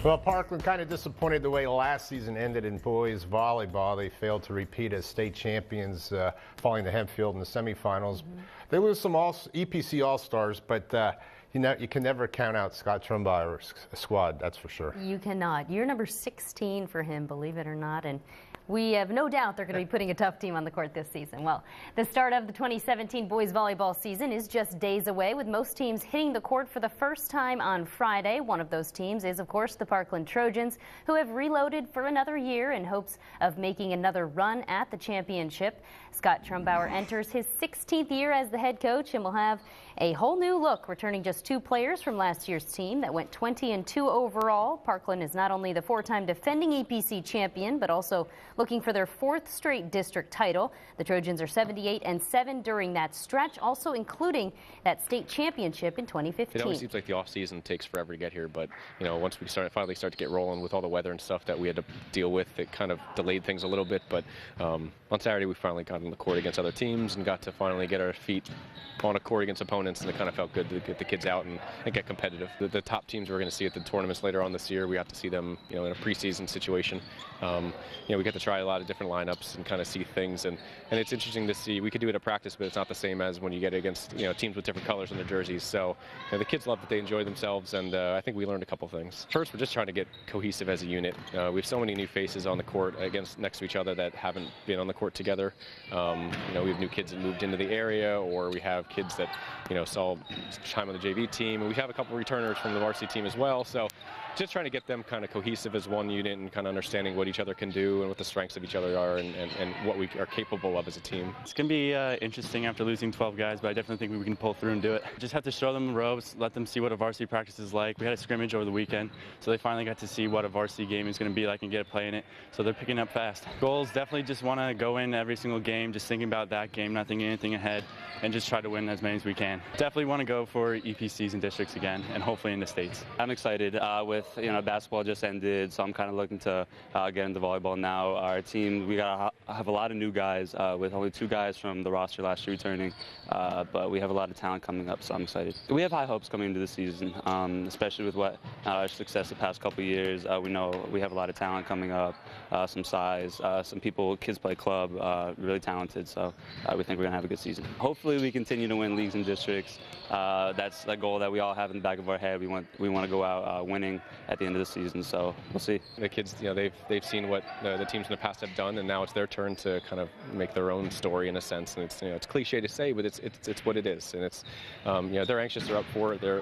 Well, Parkland kind of disappointed the way last season ended in boys volleyball. They failed to repeat as state champions, falling to Hempfield in the semifinals. They lose some EPC All-Stars, but you can never count out Scott Trumbauer's squad, that's for sure. You cannot. You're number 16 for him, believe it or not, and we have no doubt they're going to be putting a tough team on the court this season. Well, the start of the 2017 boys volleyball season is just days away, with most teams hitting the court for the first time on Friday. One of those teams is, of course, the Parkland Trojans, who have reloaded for another year in hopes of making another run at the championship. Scott Trumbauer enters his 16th year as the head coach and will have a whole new look, returning just 2 players from last year's team that went 20-2 overall. Parkland is not only the 4-time defending EPC champion, but also looking for their 4th straight district title. The Trojans are 78-7 during that stretch, also including that state championship in 2015. It always seems like the off season takes forever to get here, but once we finally start to get rolling with all the weather and stuff that we had to deal with, it kind of delayed things a little bit. But on Saturday we finally got on the court against other teams and got to finally get our feet on a court against opponents, and it kind of felt good to get the kids out and get competitive. The top teams we're going to see at the tournaments later on this year, we got to see them in a preseason situation. We get to try a lot of different lineups and kind of see things, and it's interesting to see. We could do it at practice, but it's not the same as when you get against teams with different colors in their jerseys. So the kids love that they enjoy themselves, and I think we learned a couple things. First, we're just trying to get cohesive as a unit. We have so many new faces on the court next to each other that haven't been on the court together. We have new kids that moved into the area, or we have kids that saw time on the JV team, and we have a couple returners from the varsity team as well. So just trying to get them kind of cohesive as one unit and kind of understanding what each other can do and what the strengths of each other are, and what we are capable of as a team. It's going to be interesting after losing 12 guys, but I definitely think we can pull through and do it. Just have to show them the ropes, let them see what a varsity practice is like. We had a scrimmage over the weekend, so they finally got to see what a varsity game is going to be like and get a play in it, so they're picking up fast. Goals, definitely just want to go in every single game, just thinking about that game, not thinking anything ahead, and just try to win as many as we can. Definitely want to go for EPCs and districts again, and hopefully in the States. I'm excited with, basketball just ended, so I'm kind of looking to get into volleyball now. Our team, we have a lot of new guys, with only 2 guys from the roster last year returning, but we have a lot of talent coming up, so I'm excited. We have high hopes coming into the season, especially with what our success the past couple of years. We know we have a lot of talent coming up, some size, some people, kids play club, really talented, so we think we're going to have a good season. Hopefully we continue to win leagues and districts. That's a goal that we all have in the back of our head. We want to go out winning at the end of the season, so we'll see. The kids, they've seen what the teams in the past have done, and now it's their turn to kind of make their own story in a sense. And it's it's cliche to say, but it's what it is. And it's they're anxious, they're up for it, they're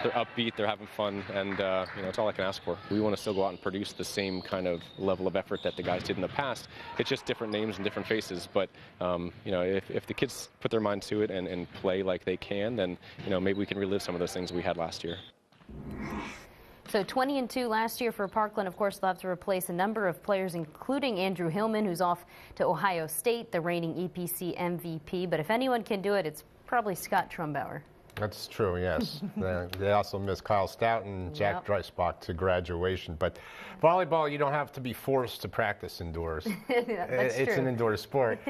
upbeat, they're having fun, and it's all I can ask for. We want to still go out and produce the same kind of level of effort that the guys did in the past. It's just different names and different faces, but if the kids put their mind to it and play like they can, then maybe we can relive some of those things we had last year. So 20-2 last year for Parkland. Of course, they'll have to replace a number of players, including Andrew Hillman, who's off to Ohio State, the reigning EPC MVP. But if anyone can do it, it's probably Scott Trumbauer. That's true, yes. They also miss Kyle Stout and Jack Dreisbach to graduation. But volleyball, you don't have to be forced to practice indoors. That's it's true. an indoor sport.